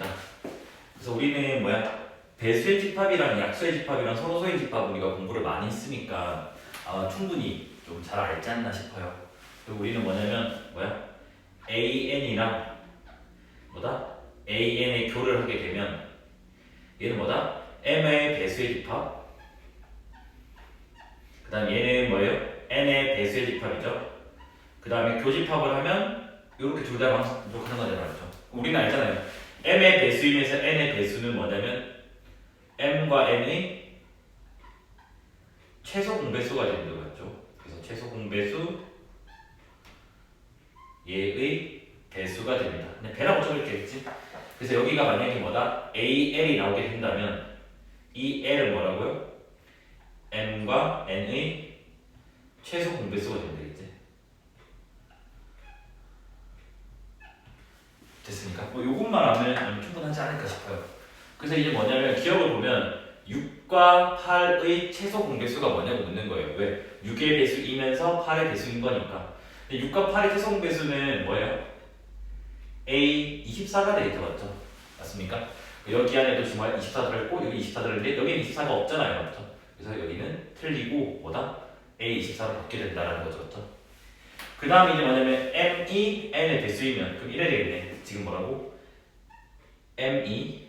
됐습니다. 그래서 우리는 배수의 집합이랑 약수의 집합이랑 서로소의 집합 우리가 공부를 많이 했으니까 아마 충분히 좀 잘 알지 않나 싶어요. 그리고 우리는 AN이랑 AN의 교를 하게 되면 얘는 M의 배수의 집합, 그 다음 얘는 N의 배수의 집합이죠. 그 다음에 교집합을 하면 이렇게 둘 다 만족하는 거잖아요. 우리는 알잖아요. M의 배수이면서 N의 배수는 M과 N의 최소 공배수가 된다고 했죠. 그래서 최소 공배수 얘의 배수가 됩니다. 그냥 배라고 적을게겠지. 그래서 여기가 만약에 AL이 나오게 된다면 이 L은 뭐라고요? M과 N의 최소 공배수가 된다겠지. 됐습니까? 요것만 하면 충분하지 않을까 싶어요. 그래서 이제 기억을 보면 6과 8의 최소 공배수가 뭐냐고 묻는 거예요. 왜? 6의 배수이면서 8의 배수인 거니까. 근데 6과 8의 최소 공배수는 A 24가 되겠죠, 맞죠? 맞습니까? 여기 안에도 지금 24 들어있고 여기 24 들어있는데 여기는 24가 없잖아요, 맞죠? 그래서 여기는 틀리고 A 24로 바뀌게 된다는 거죠, 맞죠? 그 다음에 이제 M이 N의 배수이면 그럼 이래 되겠네. 지금 M이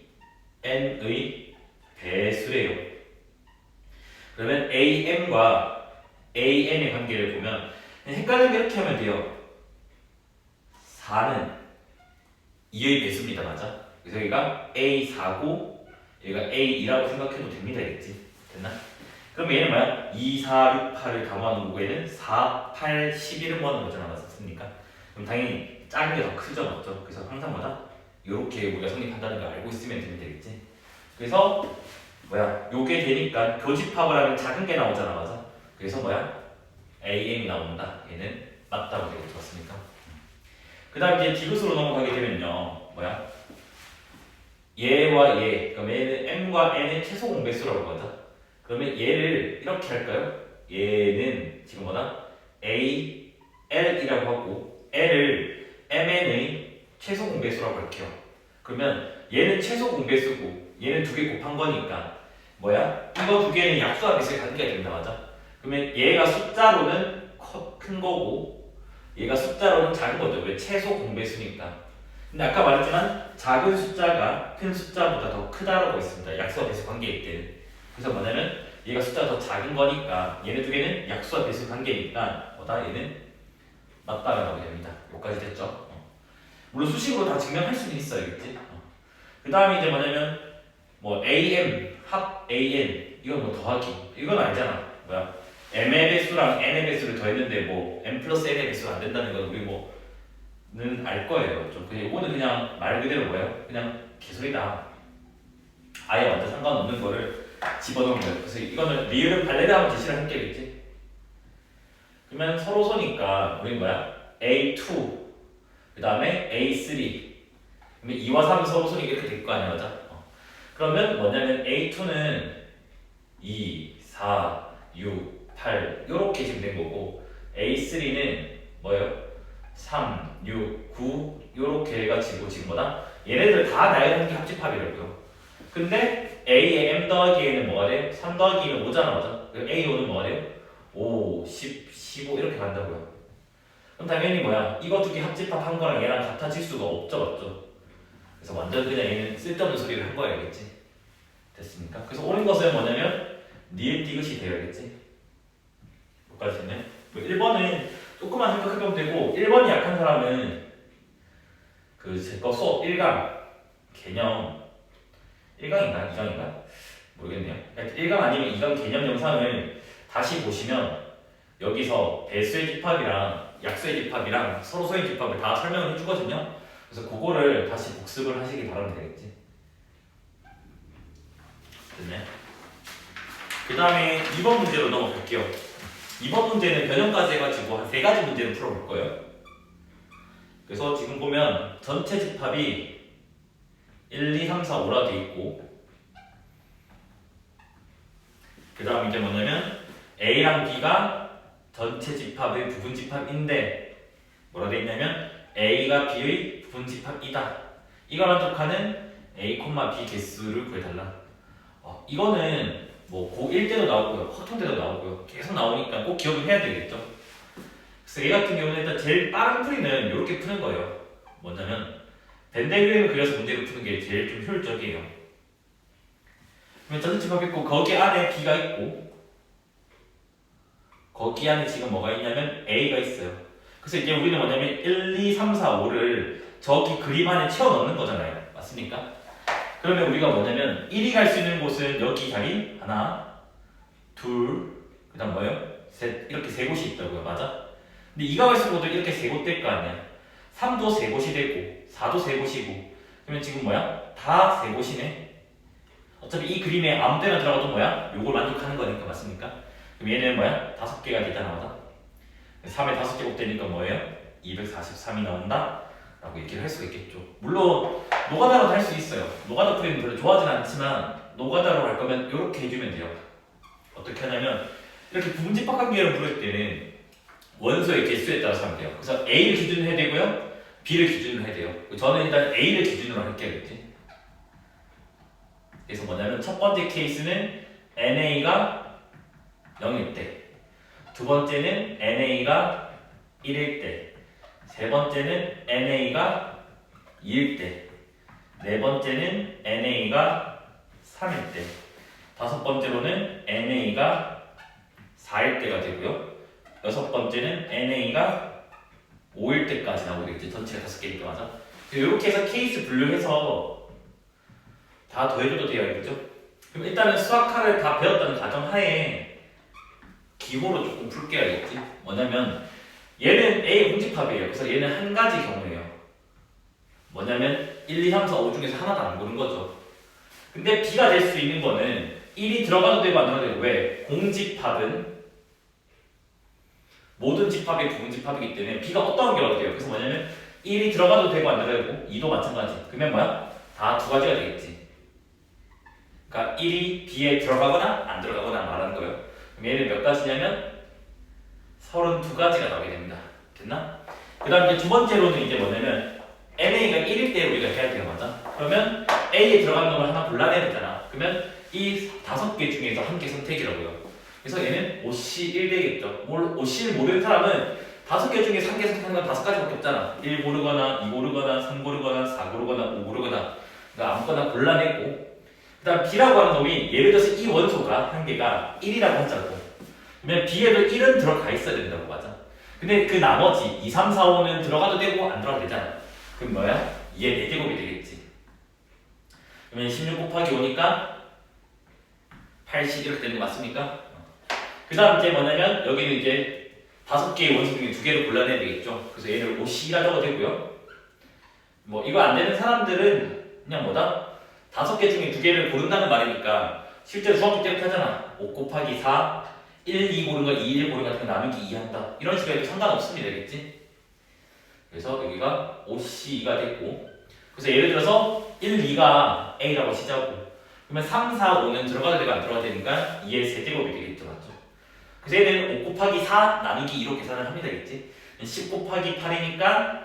N의 배수래요. 그러면 AM과 AN의 관계를 보면 헷갈리면 이렇게 하면 돼요. 4는 2의 배수입니다, 맞아? 그래서 여기가 A4고 여기가 A2라고 생각해도 됩니다, 알겠지? 됐나? 그럼 얘는 2, 4, 6, 8을 다 모아놓은 거고 얘는 4, 8, 11을 모아놓은 거잖아, 맞습니까? 그럼 당연히 작은 게 더 크죠, 맞죠? 그래서 항상 이렇게 우리가 성립한다는 걸 알고 있으면 되면 되겠지? 그래서 요게 되니까 교집합을 하면 작은 게 나오잖아, 맞아? 그래서 AM이 나온다. 얘는 맞다고 되겠죠, 맞습니까? 그 다음 이제 디귿으로 넘어가게 되면요, 얘와 얘, 그럼 얘는 M과 N의 최소 공배수라고 하자. 그러면 얘를 이렇게 할까요? 얘는 지금 A, L이라고 하고 L을 MN의 최소 공배수라고 할게요. 그러면 얘는 최소 공배수고 얘는 두 개 곱한 거니까 이거 두 개는 약수와 배수의 관계가 된다, 맞아? 그러면 얘가 숫자로는 큰 거고 얘가 숫자로는 작은 거죠. 왜? 최소 공배수니까. 근데 아까 말했지만 작은 숫자가 큰 숫자보다 더 크다라고 했습니다. 약수와 배수 관계일 때는. 그래서 얘가 숫자가 더 작은 거니까 얘네 두 개는 약수와 배수 관계니까 얘는 맞다가 나오게 됩니다. 여기까지 됐죠? 물론 수식으로 다 증명할 수는 있어요, 그치? 그 다음에 이제 AM, 합 AN 이건 더하기 이건 알잖아. M의 배수랑 N의 배수를 더했는데 M 플러스 N의 배수가 안 된다는 건 우리 는 알 거예요. 이거는 그냥 말 그대로 그냥 개소리다. 아예 완전 상관없는 거를 집어넣은 거예요. 그래서 이거는 리을은 발레를 하면 제시를 할게겠지. 그러면 서로소니까 우리 A2 그 다음에 A3 그러면 2와 3은 서로소니까 이렇게 될 거 아니야, 맞아? 그러면 A2는 2, 4, 6, 8 이렇게 지금 된 거고 A3는 3, 6, 9 이렇게 해가지고 지금 얘네들 다 나의 한계 합집합이라고요. 근데 A의 M 더하기 A는 뭐가 돼? 3 더하기 2는 5잖아, 맞아? A, 5는 뭐가 돼요? 5, 10, 15 이렇게 간다고요. 그럼 당연히 이거 두 개 합집합한 거랑 얘랑 같아질 수가 없죠, 맞죠? 그래서 완전 그냥 얘는 쓸데없는 소리를 한 거야, 알겠지? 됐습니까? 그래서 옳은 것은 니은 디귿이 되어야겠지? 여기까지 됐네? 1번은 조금만 생각해보면 되고 1번이 약한 사람은 제거 수업 1강 개념 1강인가? 2강인가? 모르겠네요. 1강 아니면 2강 개념 영상을 다시 보시면 여기서 배수의 집합이랑 약수의 집합이랑 서로소의 집합을 다 설명을 해주거든요. 그래서 그거를 다시 복습을 하시기 바라면 되겠지. 됐네. 그 다음에 2번 문제로 넘어갈게요. 2번 문제는 변형까지 해가지고 한 3가지 문제를 풀어볼 거예요. 그래서 지금 보면 전체 집합이 1, 2, 3, 4, 5라 돼 있고 그 다음 이제 A랑 B가 전체 집합의 부분 집합인데 뭐라 돼 있냐면 A가 B의 부분 집합이다. 이거랑 족하는 A, B 개수를 구해달라. 이거는 뭐 고1 때도 나오고요, 확통 때도 나오고요, 계속 나오니까 꼭 기억을 해야 되겠죠. 그래서 A 같은 경우는 일단 제일 빠른 풀이는 이렇게 푸는 거예요. 뭐냐면 벤 다이그램을 그려서 문제를 푸는 게 제일 좀 효율적이에요. 그러면 전체집합 있고 거기 안에 B가 있고 거기 안에 지금 뭐가 있냐면 A가 있어요. 그래서 이제 우리는 뭐냐면 1, 2, 3, 4, 5를 저기 그림 안에 채워 넣는 거잖아요. 맞습니까? 그러면 우리가 뭐냐면 1이 갈 수 있는 곳은 여기 자리 하나, 둘, 그 다음 뭐예요? 셋, 이렇게 세 곳이 있다고요. 맞아? 근데 2가 갈 수 있는 곳도 이렇게 세 곳 될 거 아니야. 3도 세 곳이 되고 4도 세 곳이고 그러면 지금 뭐야? 다 세 곳이네. 어차피 이 그림에 아무 데나 들어가도 뭐야? 요걸 만족하는 거니까. 맞습니까? 그럼 얘는 뭐야? 5개가 되잖아. 맞아? 3에 5개 곱되니까 뭐예요? 243이 나온다? 라고 얘기를 할 수가 있겠죠. 물론 노가다로 할 수 있어요. 노가다 풀이는 별로 좋아하진 않지만 노가다로 할 거면 이렇게 해주면 돼요. 어떻게 하냐면 이렇게 부분집합관계를 부를 때는 원소의 개수에 따라서 하면 돼요. 그래서 A를 기준으로 해야 되고요, B를 기준으로 해야 돼요. 저는 일단 A를 기준으로 할게요. 이렇게. 그래서 뭐냐면 첫 번째 케이스는 NA가 0일 때, 두 번째는 NA가 1일 때, 세 번째는 NA가 2일 때, 네 번째는 NA가 3일 때, 다섯 번째로는 NA가 4일 때가 되고요, 여섯 번째는 NA가 5일 때까지 나오게 되겠지. 전체가 5개니까. 맞아? 이렇게 해서 케이스 분류해서 다 더해줘도 돼요. 알겠죠? 그럼 일단은 수학화를 다 배웠다는 가정하에 기호로 조금 풀게 알겠지? 뭐냐면 얘는 A 공집합이에요. 그래서 얘는 한 가지 경우예요. 뭐냐면 1, 2, 3, 4, 5 중에서 하나도 안 고른 거죠. 근데 B가 될 수 있는 거는 1이 들어가도 되고 안 들어가도 되고. 왜? 공집합은 모든 집합이 부분집합이기 때문에 B가 어떤 경우가 돼요. 그래서 뭐냐면 1이 들어가도 되고 안 들어가도 되고 2도 마찬가지. 그러면 뭐야? 다 두 가지가 되겠지. 그러니까 1이 B에 들어가거나 안 들어가거나 말하는 거예요. 그럼 얘는 몇 가지냐면 32가지가 나오게 됩니다. 됐나? 그 다음 이제 두 번째로는 이제 뭐냐면 NA가 1일 때 우리가 해야 돼요. 맞아? 그러면 A에 들어가는 걸 하나 골라내야 되잖아. 그러면 이 5개 중에서 한 개 선택이라고요. 그래서 얘는 OC 1 되겠죠. OC를 모르는 사람은 5개 중에 3개 선택하는 건 5가지밖에 없잖아. 1 고르거나 2 고르거나 3 고르거나 4 고르거나 5 고르거나. 그러니까 아무거나 골라내고, 그 다음 B라고 하는 놈이 예를 들어서 이 원소가 한 개가 1이라고 하자고. 그러면 B에도 1은 들어가 있어야 된다고. 맞아? 근데 그 나머지 2, 3, 4, 5는 들어가도 되고 안 들어가도 되잖아. 그럼 뭐야? 2의 4제곱이 되겠지. 그러면 16 곱하기 5니까 80 이렇게 되는 거 맞습니까? 그 다음 이제 뭐냐면 여기는 이제 5개의 원소 중에 2개를 골라내야 되겠죠. 그래서 얘를 OC라고 되고요. 뭐 이거 안 되는 사람들은 그냥 뭐다? 5개 중에 2개를 고른다는 말이니까 실제로 중학교 때 이렇게 하잖아. 5 곱하기 4, 1, 2 고른 거 2, 1 고른 거 같은 거 나누기 2 한다. 이런 식으로 해도 상관없습니다. 되겠지? 그래서 여기가 OC가 됐고, 그래서 예를 들어서 1, 2가 A라고 치자고. 그러면 3, 4, 5는 들어가도 되고 안 들어가도 되니까 2의 세제곱이 되겠죠. 맞죠? 그래서 얘는 5 곱하기 4 나누기 2로 계산을 하면 되겠지. 10 곱하기 8이니까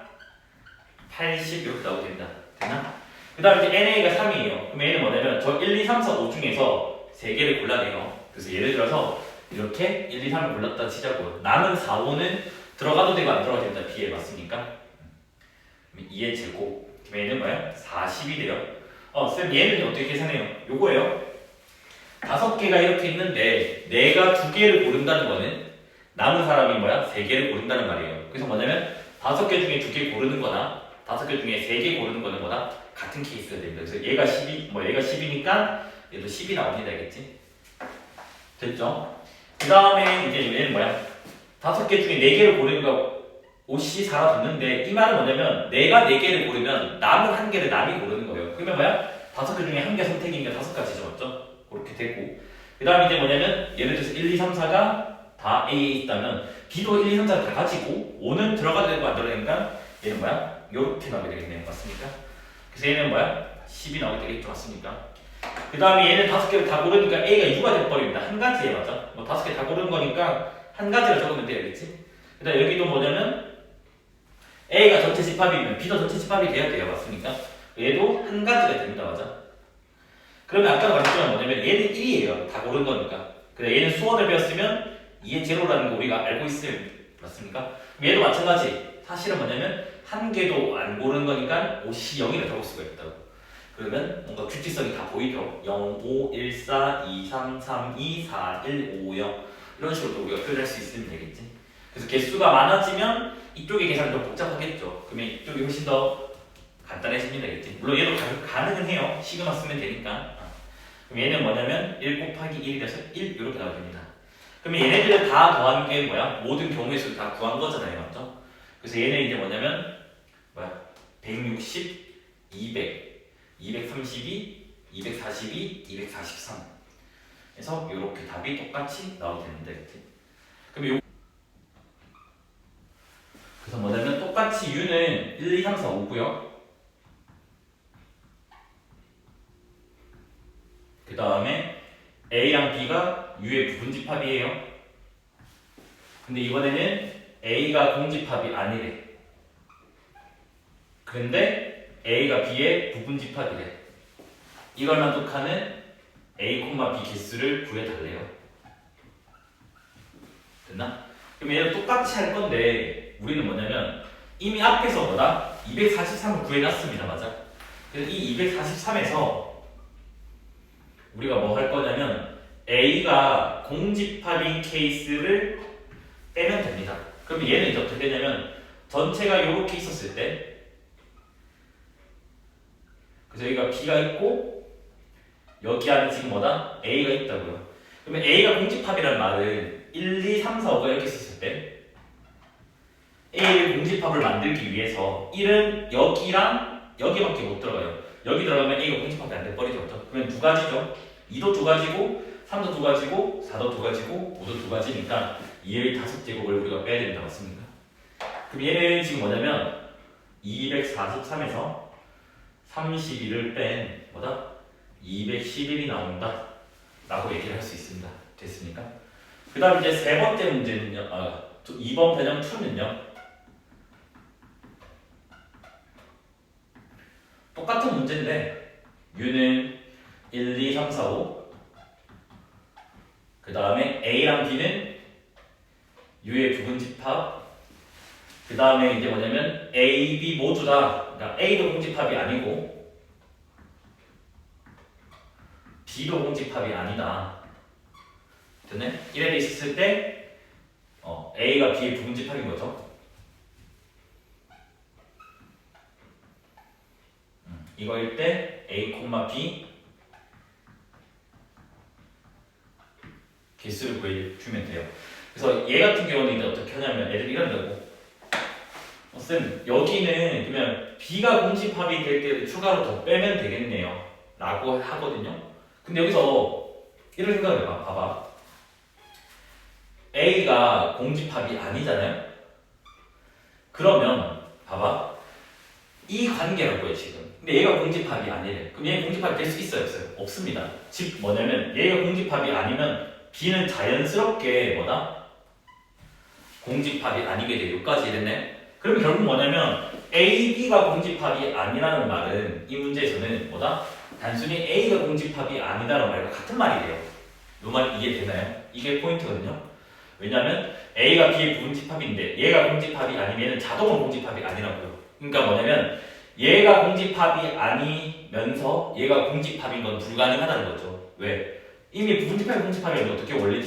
80 이렇게 나오게 된다. 됐나? 그 다음에 이제 NA가 3이에요. 그럼 얘는 뭐냐면 저 1, 2, 3, 4, 5 중에서 3개를 골라내요. 그래서 예를 들어서 이렇게 1, 2, 3을 골랐다 치자고요. 남은 4, 5는 들어가도 되고 안 들어가도 된다. B에 맞습니까? 2의 제곱. 그럼 얘는 뭐야? 40이 돼요. 쌤 얘는 어떻게 계산해요? 요거예요. 5개가 이렇게 있는데 내가 2개를 고른다는 거는 남은 사람이 뭐야? 3개를 고른다는 말이에요. 그래서 뭐냐면 5개 중에 2개 고르는 거나 5개 중에 3개 고르는 거는 뭐다? 같은 케이스가 됩니다. 그래서 얘가 12, 얘가 10이니까 얘도 10이 나옵니다. 알겠지? 됐죠? 그 다음에 이제 얘는 뭐야? 5개 중에 4개를 고르니까 OC 4가 됐는데 이 말은 뭐냐면 내가 4개를 고르면 남은 1개를 남이 고르는 거예요. 그러면 뭐야? 5개 중에 1개 선택이니까 5가지죠. 맞죠? 그렇게 되고, 그 다음에 이제 뭐냐면 예를 들어서 1, 2, 3, 4가 다 A에 있다면 B도 1, 2, 3, 4를 다 가지고 5는 들어가도 되고 안 들어가도 되니까 얘는 뭐야? 요렇게 나오게 되겠네요. 맞습니까? 그래서 얘는 뭐야? 10이 나오게 되겠죠. 맞습니까? 그 다음에 얘는 5개를 다 고르니까 A가 6가 돼버립니다. 한 가지에. 맞아? 뭐 5개 다 고른 거니까 한 가지를 적으면 되겠지? 그 다음에 여기도 뭐냐면 A가 전체 집합이면 B도 전체 집합이 돼야 돼요. 맞습니까? 얘도 한 가지가 됩니다. 맞아? 그러면 아까 말했지만 뭐냐면 얘는 1이에요. 다 고른 거니까. 근데 얘는 수원을 배웠으면 2의 제로라는 거 우리가 알고 있어요. 맞습니까? 그럼 얘도 마찬가지. 사실은 뭐냐면 한 개도 안 고른 거니까 옷이 0이라 적을 수가 있다고. 그러면 뭔가 규칙성이 다 보이죠. 0, 5, 1, 4, 2, 3, 3, 2, 4, 1, 5, 0 이런 식으로 우리가 표현할 수 있으면 되겠지. 그래서 개수가 많아지면 이쪽의 계산이 더 복잡하겠죠. 그러면 이쪽이 훨씬 더 간단해지면 되겠지. 물론 얘도 가능은 해요. 시그마 쓰면 되니까. 그럼 얘는 뭐냐면 1 곱하기 1이 돼서 1 이렇게 나옵니다. 그러면 얘네들을 다 더한 게 뭐야? 모든 경우의 수 다 구한 거잖아요. 맞죠? 그래서 얘는 이제 뭐냐면 160, 200, 232, 242, 243 그래서 이렇게 답이 똑같이 나오게 되는데 그럼 그래서 뭐냐면 똑같이 U는 1, 2, 3, 4, 5고요. 그 다음에 A랑 B가 U의 부분집합이에요. 근데 이번에는 A가 공집합이 아니래. 그런데 A가 B의 부분집합이래. 이걸 만족하는 A, B 개수를 구해달래요. 됐나? 그럼 얘를 똑같이 할 건데 우리는 뭐냐면 이미 앞에서 뭐다? 243을 구해놨습니다. 맞아? 그래서 이 243에서 우리가 뭐 할 거냐면 A가 공집합인 케이스를 빼면 됩니다. 그럼 얘는 이제 어떻게 되냐면 전체가 이렇게 있었을 때 그래서 여기가 B가 있고 여기 안에 지금 뭐다? A가 있다고요. 그러면 A가 공집합이라는 말은 1, 2, 3, 4, 5가 이렇게 있었을 때 A의 공집합을 만들기 위해서 1은 여기랑 여기밖에 못 들어가요. 여기 들어가면 A가 공집합이 안 돼버리죠. 그러면 두 가지죠. 2도 두 가지고 3도 두 가지고 4도 두 가지고 5도 두 가지니까 2의 5제곱을 우리가 빼야 됩니다. 맞습니까? 그럼 얘는 지금 뭐냐면 243에서 32를 뺀 뭐다? 211이 나온다 라고 얘기를 할 수 있습니다. 됐습니까? 그 다음 이제 세 번째 문제는요. 2번 변형 2는요. 똑같은 문제인데 U는 1, 2, 3, 4, 5 그 다음에 A랑 B는 U의 부분집합 그 다음에 이제 뭐냐면 A, B 모두 다 그러니까 A도 공집합이 아니고 B도 공집합이 아니다. 됐네? 이래 돼 있었을 때 A가 B의 부분집합인 거죠. 이거일 때 A, B 개수를 구해주면 돼요. 그래서 얘 같은 경우는 이제 어떻게 하냐면 애들이 이런다고 쌤 여기는 그러면 B가 공집합이 될 때 추가로 더 빼면 되겠네요 라고 하거든요. 근데 여기서 이런 생각을 해봐. 봐봐. A가 공집합이 아니잖아요. 그러면 봐봐. 이 관계라고요 지금. 근데 얘가 공집합이 아니래. 그럼 얘가 공집합이 될 수 있어요? 없어요? 없습니다. 즉 뭐냐면 얘가 공집합이 아니면 B는 자연스럽게 뭐다? 공집합이 아니게 돼. 여기까지 됐네. 그러면 결국 뭐냐면 A, B가 공집합이 아니라는 말은 이 문제에서는 뭐다? 단순히 A가 공집합이 아니다라는 말과 같은 말이 돼요. 이 말 이해되나요? 이게 포인트거든요. 왜냐면 A가 B의 부분집합인데 얘가 공집합이 아니면 자동으로 공집합이 아니라고요. 그러니까 뭐냐면 얘가 공집합이 아니면서 얘가 공집합인 건 불가능하다는 거죠. 왜? 이미 부분집합이 공집합이 아니면 어떻게 원래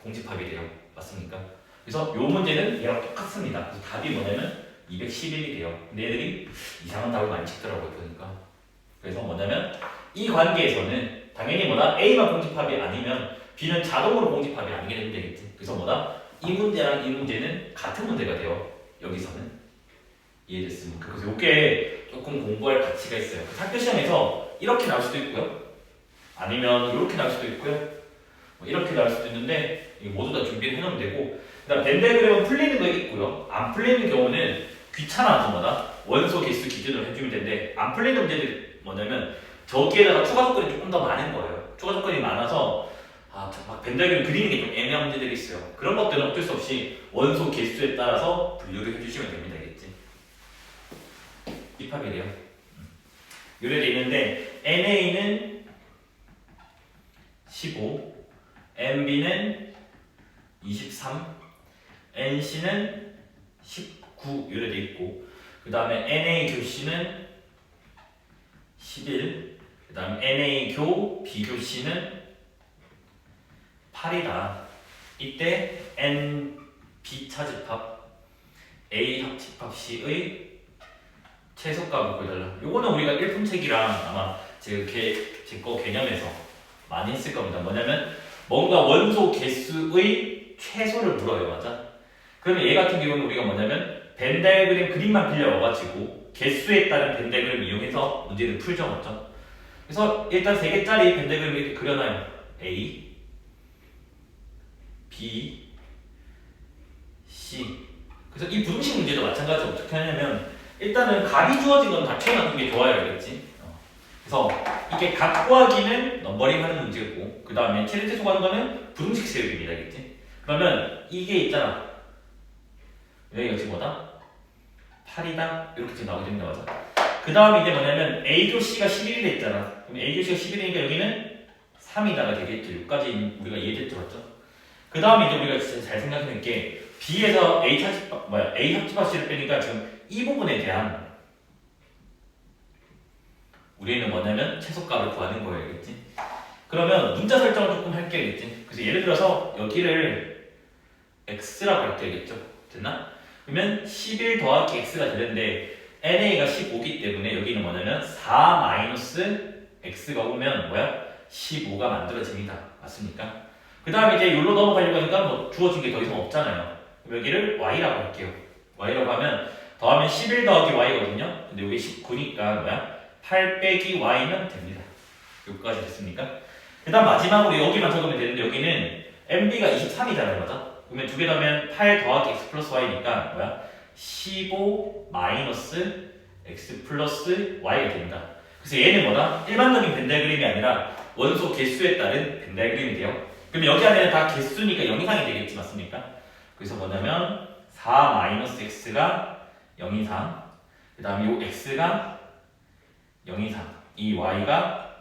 공집합이 돼요? 맞습니까? 그래서 이 문제는 얘랑 똑같습니다. 그래서 답이 뭐냐면 211이 돼요. 근데 얘들이 이상한 답을 많이 찍더라고요. 보니까. 그래서 뭐냐면 이 관계에서는 당연히 뭐다? A만 공집합이 아니면 B는 자동으로 공집합이 아니게 되면 되겠지. 그래서 뭐다? 이 문제랑 이 문제는 같은 문제가 돼요. 여기서는. 이해됐습니까? 그래서 이게 조금 공부할 가치가 있어요. 학교 시험에서 이렇게 나올 수도 있고요. 아니면 이렇게 나올 수도 있고요. 이렇게 나올 수도 있는데 모두 다 준비를 해놓으면 되고 그다음 벤다이그램은 풀리는 거 있고요. 안 풀리는 경우는 귀찮아서 뭐다? 원소 개수 기준으로 해주면 되는데 안 풀리는 문제들이 뭐냐면 저기에다가 추가 조건이 조금 더 많은 거예요. 추가 조건이 많아서 막 벤다이그램 그리는 게 좀 애매한 문제들이 있어요. 그런 것들은 어쩔 수 없이 원소 개수에 따라서 분류를 해주시면 됩니다. 알겠지? 입합이래요. 이렇게 돼 있는데 NA는 15, NB는 23, NC는 19 이렇게 돼 있고 그 다음에 NA 교C는 11, 그 다음에 NA 교 B교C는 8이다. 이때 NB 차집합 A 합집합 C의 최소값을 구해달라. 요거는 우리가 일품책이랑 아마 제 거 개념에서 많이 했을 겁니다. 뭐냐면 뭔가 원소 개수의 최소를 물어요. 맞아? 그러면 얘 같은 경우는 우리가 뭐냐면 벤 다이어그램 그림만 빌려와가지고 개수에 따른 벤 다이어그램 이용해서 문제를 풀죠. 맞죠? 그래서 일단 3개짜리 벤 다이어그램 이렇게 그려놔요. A, B, C. 그래서 이 부등식 문제도 마찬가지로 어떻게 하냐면 일단은 값이 주어진 건 다 채워놓는 게 좋아요. 알겠지? 그래서 이게 값 구하기는 넘버링 하는 문제고 그 다음에 최대최소 구하는 거는 부등식 세우기입니다. 알겠지? 그러면 이게 있잖아. 여기가 지금 뭐다? 8이다? 이렇게 지금 나오게 됩니다. 맞아? 그 다음에 이제 뭐냐면 A교 C가 11이 됐잖아. 그럼 A교 C가 11이니까 여기는 3이다가 되겠죠. 여기까지 우리가 이해됐죠. 맞죠? 그 다음에 이제 우리가 진짜 잘 생각해낸 게 B에서 A 합집합 C를 빼니까 지금 이 부분에 대한 우리는 뭐냐면 최소값을 구하는 거예요. 알겠지? 그러면 문자 설정을 조금 할게요. 알겠지? 그래서 예를 들어서 여기를 X라고 할게요. 알겠죠? 됐나? 그러면 11 더하기 X가 되는데 NA가 15기 때문에 여기는 뭐냐면 4 마이너스 X가 오면 뭐야? 15가 만들어집니다. 맞습니까? 그 다음에 이제 여기로 넘어가려고 하니까 뭐 주어진 게 더 이상 없잖아요. 그럼 여기를 Y라고 할게요. Y라고 하면 더하면 11 더하기 Y거든요. 근데 여기 19니까 뭐야? 8 빼기 Y면 됩니다. 여기까지 됐습니까? 그 다음 마지막으로 여기만 적으면 되는데 여기는 MB가 23이잖아요. 맞아? 그러면 두 개 더하면 8 더하기 X 플러스 Y니까 뭐야? 15 마이너스 X 플러스 Y가 됩니다. 그래서 얘는 뭐다? 일반적인 벤 다이어그램이 아니라 원소 개수에 따른 벤 다이어그램이 돼요. 그럼 여기 안에는 다 개수니까 0 이상이 되겠지. 맞습니까? 그래서 뭐냐면 4 마이너스 X가 0 이상 그 다음에 요 X가 0 이상 이 Y가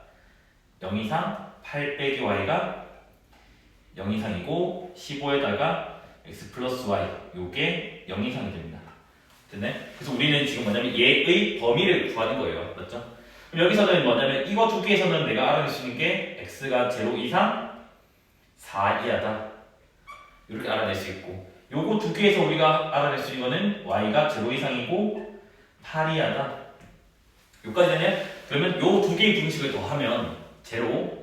0 이상 8 빼기 Y가 0 이상이고 15에다가 X 플러스 Y 요게 0 이상이 됩니다. 됐네? 그래서 우리는 지금 뭐냐면 얘의 범위를 구하는 거예요. 맞죠? 그럼 여기서는 뭐냐면 이거 두 개에서는 내가 알아낼 수 있는 게 X가 0 이상 4 이하다. 이렇게 알아낼 수 있고 요거 두 개에서 우리가 알아낼 수 있는 거는 Y가 0 이상이고 8 이하다. 여기까지 되네? 그러면 요 두 개의 분식을 더하면 0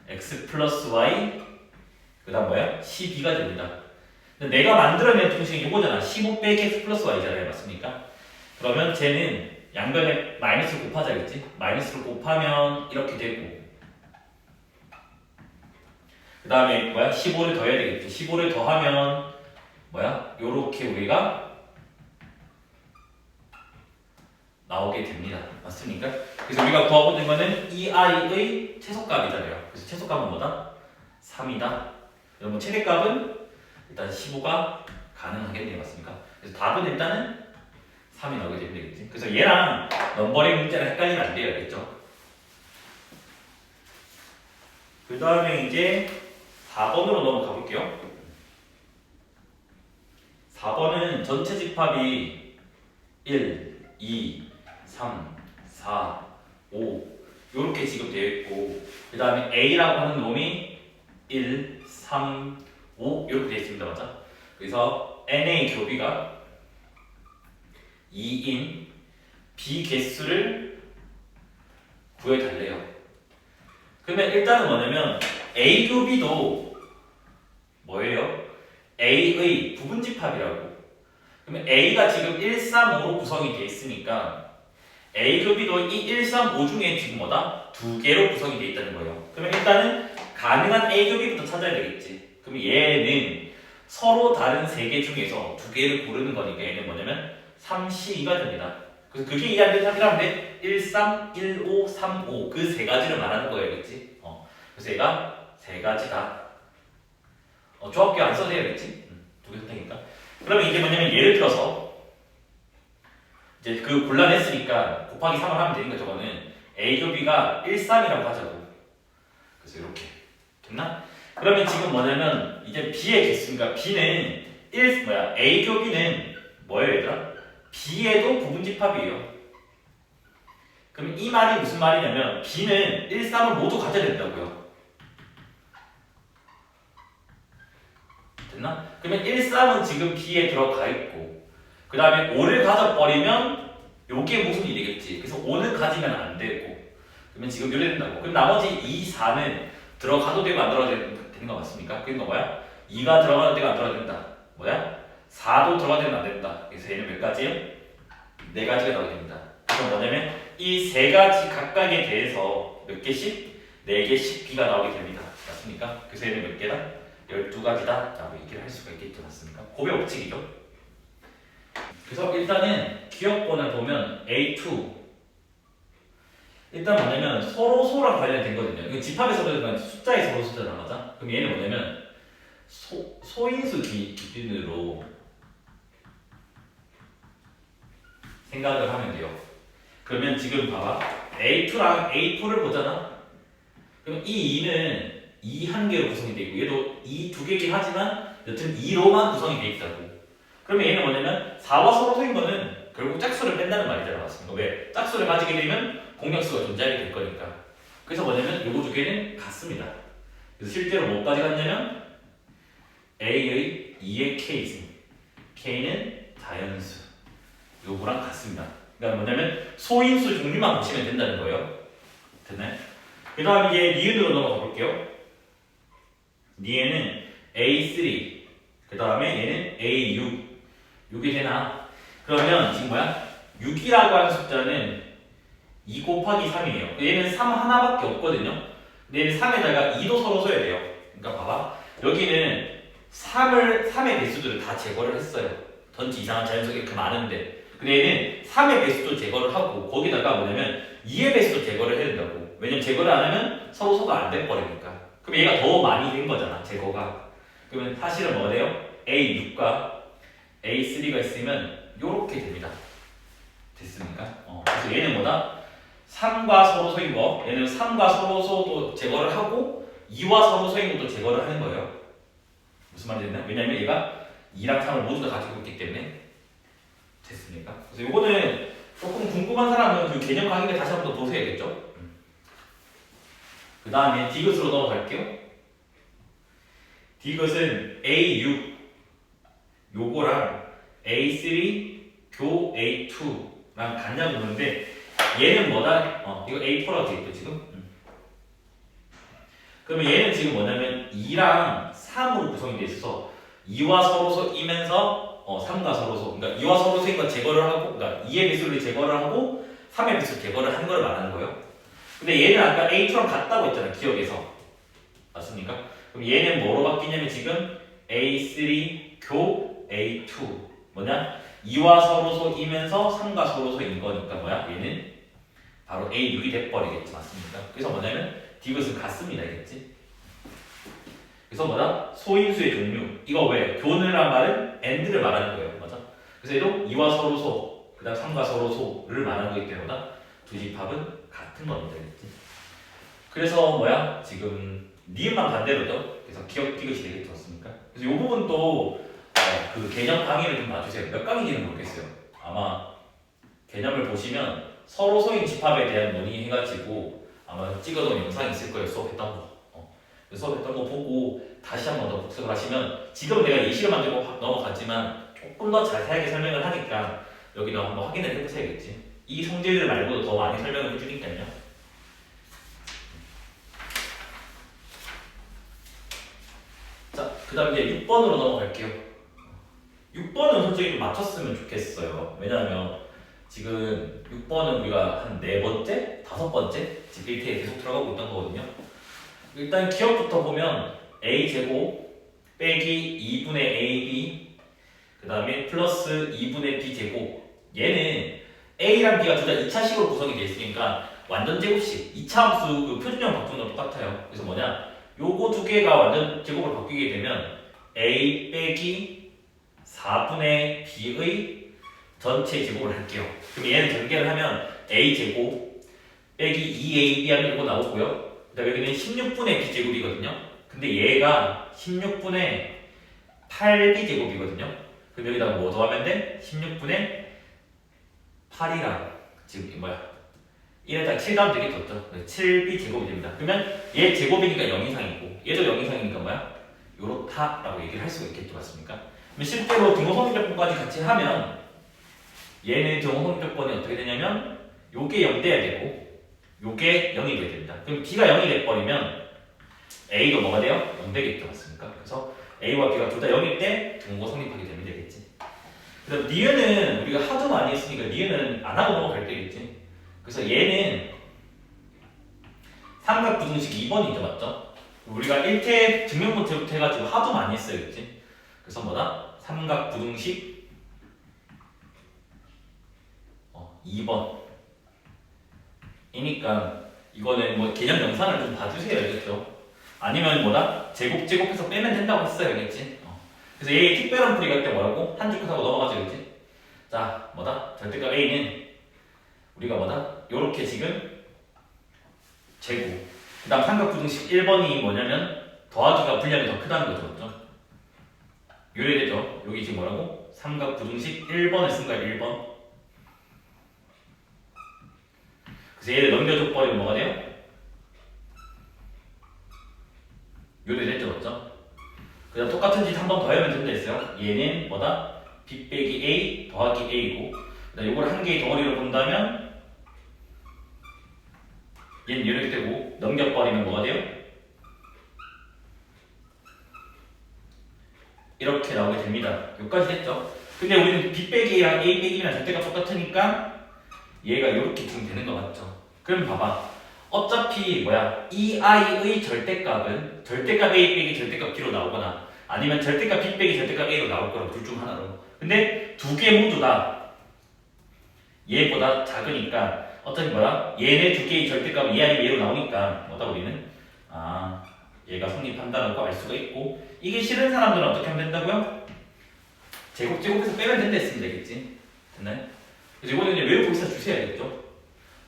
X 플러스 Y 그 다음 뭐야? 12가 됩니다. 근데 내가 만들어낸 분식이 요거잖아. 15 빼기 X 플러스 Y잖아요. 맞습니까? 그러면 쟤는 양변에 마이너스를 곱하자겠지? 마이너스를 곱하면 이렇게 되고 그 다음에 뭐야? 15를 더해야 되겠지? 15를 더하면 뭐야? 요렇게 우리가 나오게 됩니다. 맞습니까? 그래서 우리가 구하고 있는 거는 이 i의 최소값이잖아요. 그래서 최소값은 뭐다? 3이다. 그러면 최대값은 일단 15가 가능하겠네요. 맞습니까? 그래서 답은 일단은 3이 나오게 되면 되겠지. 그래서 얘랑 넘버링 문제랑 헷갈리면 안 돼요. 알겠죠? 그 다음에 이제 4번으로 넘어가 볼게요. 4번은 전체 집합이 1, 2, 3, 4, 5 이렇게 지금 되어 있고 그 다음에 A라고 하는 놈이 1, 3, 5 이렇게 되어 있습니다. 맞아? 그래서 NA 교비가 2인 B 개수를 구해달래요. 그러면 일단은 뭐냐면 A 교비도 뭐예요? A의 부분집합이라고. 그러면 A가 지금 1, 3, 5로 구성이 되어 있으니까 A 교비도 이 1, 3, 5 중에 지금 뭐다? 두 개로 구성이 되어 있다는 거예요. 그러면 일단은 가능한 A 교비부터 찾아야 되겠지. 그럼 얘는 서로 다른 세 개 중에서 두 개를 고르는 거니까 얘는 뭐냐면 3C2가 됩니다. 그래서 그게 이해하는 사람이라면 돼. 1, 3, 1, 5, 3, 5 그 세 가지를 말하는 거예요. 그치? 그래서 얘가 세 가지다. 조합규 안 써도 되겠지? 두 개 선택이니까. 그러면 이게 뭐냐면 예를 들어서 이제 그 곤란했으니까 곱하기 3을 하면 되니까 저거는 A 곱이가 1, 3이라고 하자고. 그래서 이렇게 됐나? 그러면 지금 뭐냐면 이제 B의 개수니까 B는 A 곱이는 뭐예요 얘들아? B에도 부분집합이에요. 그럼 이 말이 무슨 말이냐면 B는 1, 3을 모두 가져야 된다고요. 됐나? 그러면 1, 3은 지금 B에 들어가 있고 그 다음에 5를 가져버리면 요게 무슨 일이겠지. 그래서 5는 가지면 안 되고 그러면 지금 요래 된다고. 그럼 나머지 2, 4는 들어가도 되고 안 들어가도 되는 거 맞습니까? 그러니까 뭐야? 2가 들어가도 되고 안 들어가도 된다. 뭐야? 4도 들어가도 되면 안 된다. 그래서 얘는 몇 가지예요? 4가지가 나오게 됩니다. 그럼 뭐냐면 이 3가지 각각에 대해서 몇 개씩? 4개씩 B가 나오게 됩니다. 맞습니까? 그래서 얘는 몇 개다? 12가지다 라고 얘기를 할 수가 있겠죠. 맞습니까? 고배 법칙이죠. 그래서 일단은 기억번을 보면 A2 일단 뭐냐면 서로소랑 관련된 거거든요. 이거 집합의 서로소가 숫자의 서로소잖아. 맞아? 그럼 얘는 뭐냐면 소인수 기준으로 생각을 하면 돼요. 그러면 지금 봐봐. A2랑 A4를 보잖아. 그럼 이 2는 2 한 개로 구성이 되고 얘도 2 두 개긴 하지만 여튼 2로만 구성이 돼 있다고. 그러면 얘는 뭐냐면 4와 서로소인 거는 결국 짝수를 뺀다는 말이잖아. 맞습니까? 왜? 짝수를 가지게 되면 공약수가 존재하게 될 거니까. 그래서 뭐냐면 요거 두 개는 같습니다. 그래서 실제로 뭐까지 같냐면 A의 2의 K지. K는 자연수. 요거랑 같습니다. 그러니까 뭐냐면 소인수 종류만 보시면 된다는 거예요. 됐나요? 그 다음 이제 니은으로 넘어가 볼게요. 니은은 A3 그 다음에 얘는 A6 요게 되나? 그러면 지금 뭐야? 6이라고 하는 숫자는 2 곱하기 3이에요. 얘는 3 하나밖에 없거든요. 근데 얘는 3에다가 2도 서로 써야 돼요. 그러니까 봐봐. 여기는 3의 배수들을 다 제거를 했어요. 전체 이상한 자연수가 이렇게 많은데. 근데 얘는 3의 배수도 제거를 하고 거기다가 뭐냐면 2의 배수도 제거를 해야 된다고. 왜냐면 제거를 안 하면 서로 소가 안 돼버리니까. 그럼 얘가 더 많이 된 거잖아. 제거가. 그러면 사실은 뭐가 돼요? A6과 A3가 있으면 요렇게 됩니다. 됐습니까? 그래서 얘는 뭐다? 3과 서로소인 거, 얘는 3과 서로소도 제거를 하고 2와 서로소인 것도 제거를 하는 거예요. 무슨 말인지 됐나? 왜냐면 얘가 2랑 3을 모두 다 가지고 있기 때문에. 됐습니까? 그래서 요거는 조금 궁금한 사람은 그 개념 강의를 다시 한번 더 보셔야겠죠? 그 다음에 디귿으로 넘어갈게요. 디귿은 A6 요거랑 A3 교 A2랑 같냐고 묻는데 얘는 뭐다? 이거 A4라고 되어있죠 지금? 그러면 얘는 지금 뭐냐면 2랑 3으로 구성이 돼 있어서 2와 서로소이면서 3과 서로소 그러니까 2와 서로소인 거 제거를 하고 그러니까 2의 배수를 제거를 하고 3의 배수를 제거를 한 걸 말하는 거예요. 근데 얘는 아까 A2랑 같다고 했잖아 기억에서. 맞습니까? 그럼 얘는 뭐로 바뀌냐면 지금 A3 교 A2 뭐냐? 2와 서로소이면서 3과 서로소인 거니까 뭐야? 얘는 바로 A6이 돼버리겠지. 맞습니까? 그래서 뭐냐면 디귿은 같습니다. 알겠지? 그래서 뭐다? 소인수의 종류. 이거 왜? 교는이란 말은 and를 말하는 거예요. 맞아? 그래서 얘도 2와 서로소 그 다음 3과 서로소를 말하는 거기 때문에 뭐다? 두 집합은 같은 겁니다. 알겠지? 그래서 뭐야? 지금 니은만 반대로죠. 그래서 기억 디귿이 되겠지. 맞습니까? 그래서 이 부분도 그 개념 강의를 좀 봐주세요. 몇 강의인지는 모르겠어요. 아마 개념을 보시면 서로소인 집합에 대한 논의해가지고 아마 찍어놓은 영상이 있을 거예요. 수업했던 거. 수업했던 거 보고 다시 한 번 더 복습을 하시면 지금 내가 예시를 만들고 넘어갔지만 조금 더 자세하게 설명을 하니까 여기도 한번 확인을 해보셔야겠지. 이 성질들 말고도 더 많이 설명을 해주니까요. 자, 그 다음 이제 6번으로 넘어갈게요. 6번은 솔직히 좀 맞췄으면 좋겠어요. 왜냐하면 지금 6번은 우리가 한 4번째? 5번째? 지금 1태에 계속 들어가고 있던 거거든요. 일단 기억부터 보면 a제곱 빼기 2분의 ab 그 다음에 플러스 2분의 b제곱 얘는 a랑 b가 둘 다 2차식으로 구성이 되어 있으니까 완전 제곱식 2차 함수 그 표준형 바꾸는 거 똑같아요. 그래서 뭐냐 요거 두 개가 완전 제곱으로 바뀌게 되면 a 빼기 4분의 b의 전체 제곱을 할게요. 그럼 얘는 전개를 하면 a제곱 빼기 2ab 하면 이거 나오고요. 그 다음에 여기는 16분의 b제곱이거든요. 근데 얘가 16분의 8b제곱이거든요. 그럼 여기다가 뭐 더하면 돼? 16분의 8이랑 지금 뭐야? 1에다가 7 더하면 되겠죠? 7b제곱이 됩니다. 그러면 얘 제곱이니까 0 이상이고 얘도 0 이상이니까 뭐야? 요렇다라고 얘기를 할 수가 있겠죠, 맞습니까? 그럼 실제로 등호성립조건까지 같이 하면 얘는 등호성립조건이 어떻게 되냐면 요게 0 돼야 되고 요게 0이 돼야 됩니다. 그럼 b가 0이 돼버리면 a도 뭐가 돼요? 0 되겠죠, 맞습니까? 그래서 a와 b가 둘 다 0일 때 등호가 성립하게 되면 되겠지. 그다음 니은은 우리가 하도 많이 했으니까 니은은 안 하고 넘어갈 때겠지. 그래서 얘는 삼각부등식 2번이죠, 맞죠? 우리가 1태 증명문제부터 해가지고 하도 많이 했어요, 그치? 그래서 뭐다? 삼각부등식 2번 이니까 이거는 뭐 개념 영상을 좀 봐주세요, 알겠죠? 아니면 뭐다? 제곱해서 빼면 된다고 했어요, 알겠지? 그래서 얘 특별한 풀이 갈 때 뭐라고? 한 줄 하고 넘어가죠, 그치? 자, 뭐다? 절대값 A는 우리가 뭐다? 요렇게 지금 제곱 그 다음 삼각부등식 1번이 뭐냐면 더하기가 분량이 더 크다는 거죠, 맞죠? 요래되죠? 여기 지금 뭐라고? 삼각부등식 1번을 쓴 거야, 1번. 그래서 얘를 넘겨줘 버리면 뭐가 돼요? 요래됐죠, 맞죠? 그 다음 똑같은 짓 한 번 더 하면 된다 했어요. 얘는 뭐다? b 빼기 a 더하기 a고 그 다음 요걸 한 개의 덩어리로 본다면 얘는 이렇게 되고 넘겨버리면 뭐가 돼요? 이렇게 나오게 됩니다. 여기까지 됐죠? 근데 우리는 b 빼기 a랑 a 빼기랑 절대값 똑같으니까 얘가 이렇게 지금 되는 거 맞죠? 그럼 봐봐. 어차피 뭐야 이 i의 절대값은 절대값 a 빼기 절대값 b로 나오거나 아니면 절대값 b 빼기 절대값 a로 나올 거라고 둘 중 하나로. 근데 두 개 모두 다 얘보다 작으니까 어차피 뭐야 얘네 두 개의 절대값은 얘 아니면 얘로 나오니까 뭐다 우리는 얘가 성립한다라고 알 수가 있고 이게 싫은 사람들은 어떻게 하면 된다고요? 제곱해서 빼면 된다 했으면 되겠지. 됐나요? 그래서 이거는 이제 외우고 있어 주셔야겠죠.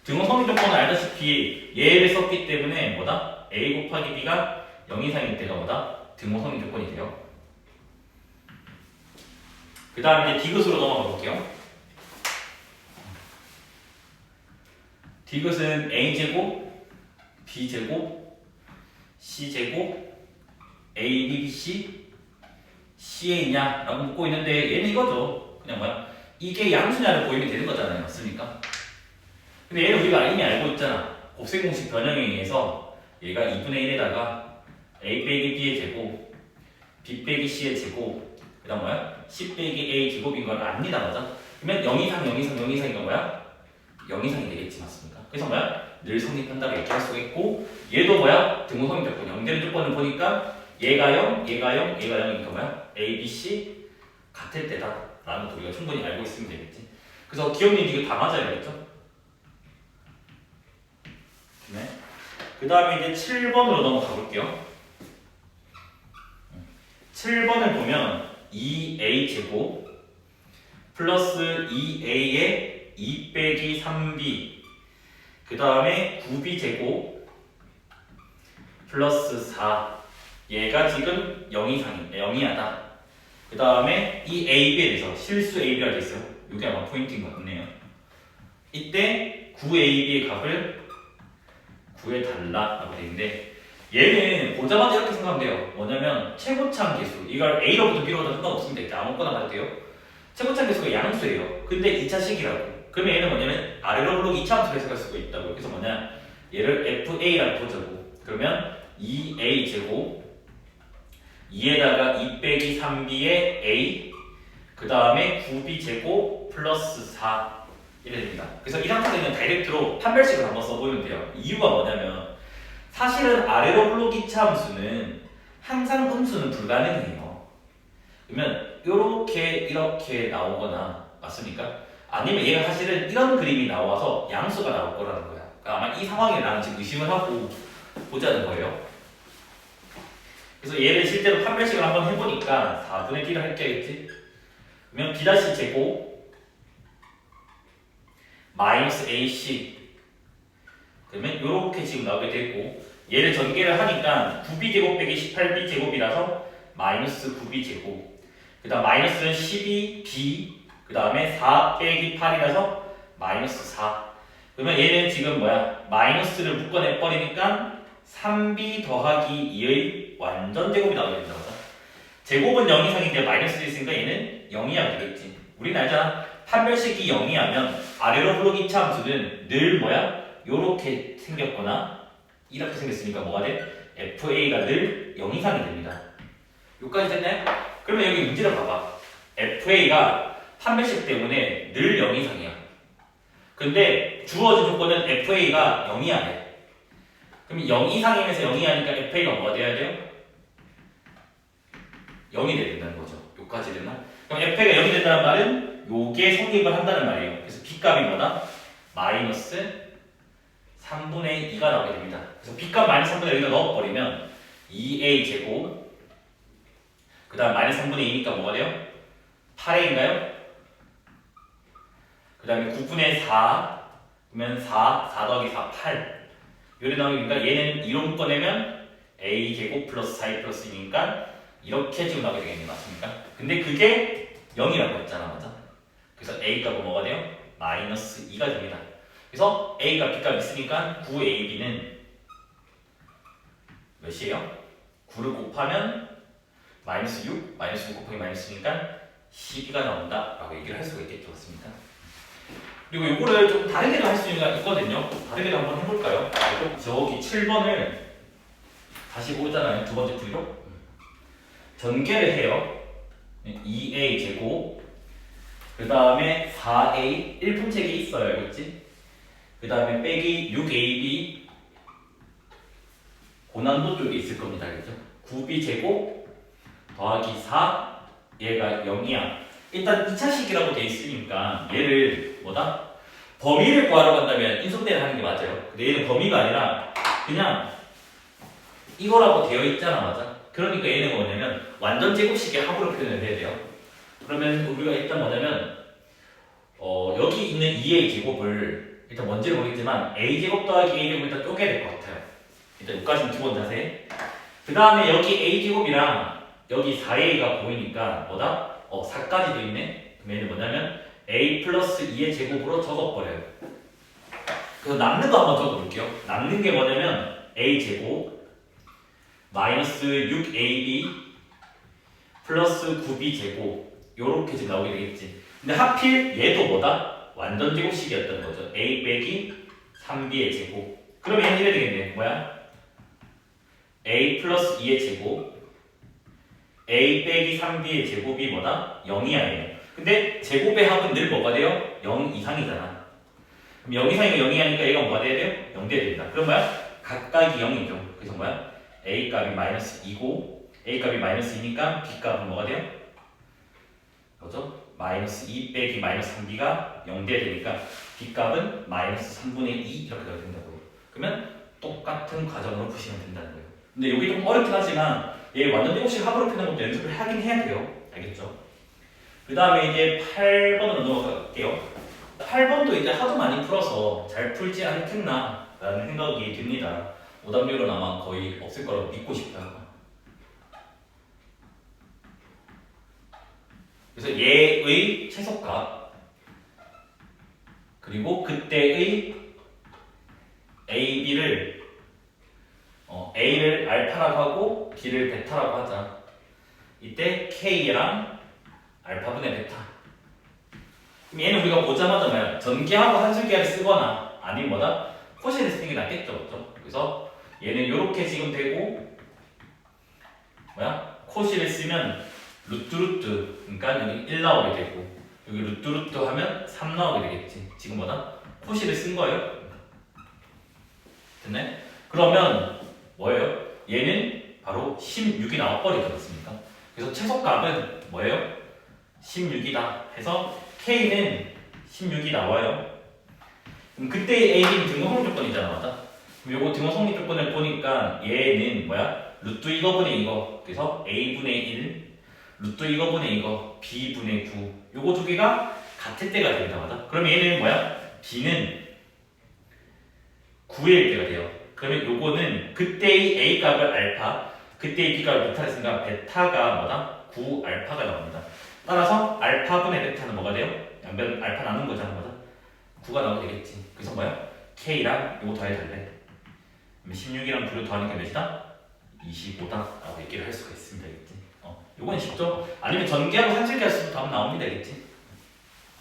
등호 성립 조건은 알다시피 얘를 썼기 때문에 뭐다? a 곱하기 b가 0 이상일 때가 뭐다? 등호 성립 조건이 돼요. 그 다음 이제 디귿으로 넘어가 볼게요. 디귿은 a제곱, b제곱, c제곱, a, b, c, ca냐? 라고 묻고 있는데 얘는 이거죠. 그냥 뭐야? 이게 양수냐를 보이면 되는 거잖아요. 맞습니까? 근데 얘는 우리가 이미 알고 있잖아. 곱셈 공식 변형에 의해서 얘가 2분의 1에다가 a 빼기 b의 제곱, b 빼기 c의 제곱, 그 다음 뭐야? c 빼기 a 제곱인 걸 압니다. 맞아? 그러면 0 이상, 0 이상, 0 이상이가 뭐야? 0 이상이 되겠지. 맞습니까? 그래서 뭐야? 늘 성립한다고 얘기할 수가 있고 얘도 뭐야? 등호 성립 조건 0 되는 조건을 보니까 얘가 0, 얘가 0, 얘가 0이니까 뭐야? a, b, c 같을 때다 라는 거 우리가 충분히 알고 있으면 되겠지. 그래서 기억님 이거 다 맞아야겠죠? 네. 그 다음에 이제 7번으로 넘어가 볼게요. 7번을 보면 2a제곱 플러스 2a에 2 빼기 3b 그 다음에 9b제곱 플러스 4 얘가 지금 0 이상이 0이하다. 그 다음에 이 ab에 대해서 실수 ab가 됐어요. 이게 아마 포인트인 것 같네요. 이때 9ab의 값을 구해달라 라고 되는데 얘는 보자마자 이렇게 생각하면 돼요. 뭐냐면 최고참 계수 이걸 a로부터 b로부터 상관없습니다. 아무거나 가도 돼요. 최고참 계수가 양수예요. 근데 2차식이라고. 그러면 얘는 뭐냐면 아래로 블록 2차 함수로 해석할 수가 있다고. 그래서 뭐냐 얘를 fa라고 보자고. 그러면 2a 제곱 2에다가 2 빼기 3b의 a 그 다음에 9b 제곱 플러스 4 이래 됩니다. 그래서 이 상태에는 다이렉트로 판별식을 한번 써보면 돼요. 이유가 뭐냐면 사실은 아래로 블록 2차 함수는 항상 음수는 불가능해요. 그러면 이렇게 나오거나 맞습니까? 아니면 얘가 사실은 이런 그림이 나와서 양수가 나올 거라는 거야. 그러니까 아마 이 상황에 나는 지금 의심을 하고 보자는 거예요. 그래서 얘를 실제로 판별식을 한번 해보니까 4분의 b를 할게 하겠지? 그러면 b' 제곱 마이너스 AC. 그러면 이렇게 지금 나오게 되고 얘를 전개를 하니까 9b제곱 빼기 18b제곱이라서 마이너스 9b제곱. 그 다음 마이너스는 12b. 그 다음에 4 빼기 8이라서 마이너스 4. 그러면 얘는 지금 뭐야? 마이너스를 묶어내 버리니까 3b 더하기 2의 완전 제곱이 나오게 된다. 제곱은 0 이상인데 마이너스도 있으니까 얘는 0이어야 되겠지. 우리는 알잖아. 판별식이 0이하면 아래로 흐르기 이차 함수는 늘 뭐야? 요렇게 생겼거나 이렇게 생겼으니까 뭐가 돼? FA가 늘 0 이상이 됩니다. 여기까지 됐나요? 그러면 여기 문제를 봐봐. FA가 판별식 때문에 늘 0 이상이야. 근데 주어진 조건은 FA가 0이어야 돼. 그럼 0 이상이면서 0이 하니까 FA가 뭐가 돼야 돼요? 0이 돼야 된다는 거죠. 여기까지 되나? 그럼 FA가 0이 된다는 말은 요게 성립을 한다는 말이에요. 그래서 B값이 뭐다? 마이너스 3분의 2가 나오게 됩니다. 그래서 B값 마이너스 3분의 2가 넣어버리면 2A 제곱 그 다음 마이너스 3분의 2니까 뭐가 돼요? 8A인가요? 그 다음에 9분의 4 그러면 4 더하기 4, 8 요리 나오니까 얘는 2로 묶어내면 A 제곱 플러스 4A 플러스 2니까 이렇게 지금 나오게 되겠네. 맞습니까? 근데 그게 0이라고 했잖아. 맞아? 그래서 A 값은 뭐가 돼요? 마이너스 2가 됩니다. 그래서 A 값, B 값 있으니까 9AB는 몇이에요? 9를 곱하면 마이너스 6, 마이너스 6 곱하기 마이너스니까 12가 나온다 라고 얘기를 할 수가 있겠죠. 맞습니까? 그리고 이거를 좀 다르게도 할 수 있거든요. 다르게도 한번 해볼까요? 저기 7번을 다시 보잖아요. 두 번째 풀이로 전개를 해요. 2A 제곱 그 다음에 4A 1분책이 있어요. 알겠지? 그 다음에 빼기 6AB 고난도 쪽에 있을 겁니다. 알겠죠? 9B 제곱 더하기 4 얘가 0이야. 일단 2차식이라고 돼 있으니까 얘를 뭐다? 범위를 구하러 간다면 인수분해를 하는 게 맞아요. 근데 얘는 범위가 아니라 그냥 이거라고 되어 있잖아. 맞아? 그러니까 얘는 뭐냐면 완전 제곱식의 합으로 표현을 해야 돼요. 그러면 우리가 일단 뭐냐면 여기 있는 2a 제곱을 일단 뭔지를 모르겠지만 a 제곱 더하기 a 제곱 일단 쪼개야 될 것 같아요. 일단 여기까지는 기본 자세. 그 다음에 여기 a 제곱이랑 여기 4a가 보이니까 뭐다? 4까지도 있네. 그럼 얘는 뭐냐면 a 플러스 2의 제곱으로 적어버려요. 그래서 남는 거 한번 적어볼게요. 남는 게 뭐냐면 a 제곱 마이너스 6ab 플러스 9b 제곱 요렇게 지금 나오게 되겠지. 근데 하필 얘도 뭐다? 완전 제곱식이었던 거죠. a 빼기 3b의 제곱. 그러면 얘는 이래야 되겠네. 뭐야? a 플러스 2의 제곱 a 빼기 3b의 제곱이 뭐다? 0이야 얘. 근데 제곱의 합은 늘 뭐가 돼요? 0 이상이잖아. 그럼 0 이상이면 0이 하니까 얘가 뭐가 돼야 돼요? 0 돼야 된다. 그럼 뭐야? 각각이 0이죠. 그래서 뭐야? a 값이 마이너스 2고 a 값이 마이너스 2니까 b 값은 뭐가 돼요? 뭐죠? 마이너스 2 빼기 마이너스 3b가 0 돼야 되니까 b 값은 마이너스 3분의 2 이렇게 되어야 된다고요. 그러면 똑같은 과정으로 푸시면 된다는 거예요. 근데 여기 좀 어렵긴 하지만 얘 완전 제곱식 합으로 푸는 것도 연습을 하긴 해야 돼요. 알겠죠? 그 다음에 이제 8번으로 넘어갈게요. 8번도 이제 하도 많이 풀어서 잘 풀지 않겠나 라는 생각이 듭니다. 오답률은 아마 거의 없을 거라고 믿고 싶어요. 그래서 얘의 최소값 그리고 그때의 A, B를 A를 알파라고 하고 B를 베타라고 하자. 이때 K랑 알파분의 베타. 그럼 얘는 우리가 보자마자 뭐야? 전개하고 한술기를 쓰거나 아니면 뭐다? 코시를 쓰는 게 낫겠죠. 그렇죠? 그래서 얘는 이렇게 지금 되고 뭐야? 코시를 쓰면 루트 그러니까 여기 1 나오게 되고 여기 루트 하면 3 나오게 되겠지. 지금 뭐다? 코시를 쓴 거예요. 됐네? 그러면 뭐예요? 얘는 바로 16이 나와버리지 않습니까? 그래서 최소값은 뭐예요? 16이다 해서 K는 16이 나와요. 그럼 그때 A는 등호 성립 조건이잖아. 맞아? 그럼 요거 등호 성립 조건을 보니까 얘는 뭐야? 루트 이거분의 이거 그래서 A분의 1 루트 이거분의 이거 B분의 9 요거 두 개가 같을 때가 된다. 맞아? 그럼 얘는 뭐야? b는 9일 때가 돼요. 그러면 요거는 그때의 a 값을 알파, 그때의 b 값을 베타를 했으니까 베타가 뭐다? 9알파가 나옵니다. 따라서 알파분의 베타는 뭐가 돼요? 양변 알파 나눈 거잖아, 맞아? 9가 나오면 되겠지. 그래서 뭐야? k랑 요거 더해달래. 16이랑 9를 더하니까 몇이다? 25다 라고 얘기를 할 수가 있습니다. 알겠지? 요건 쉽죠? 아니면 전개하고 산술계할 수도 답 나옵니다. 알겠지?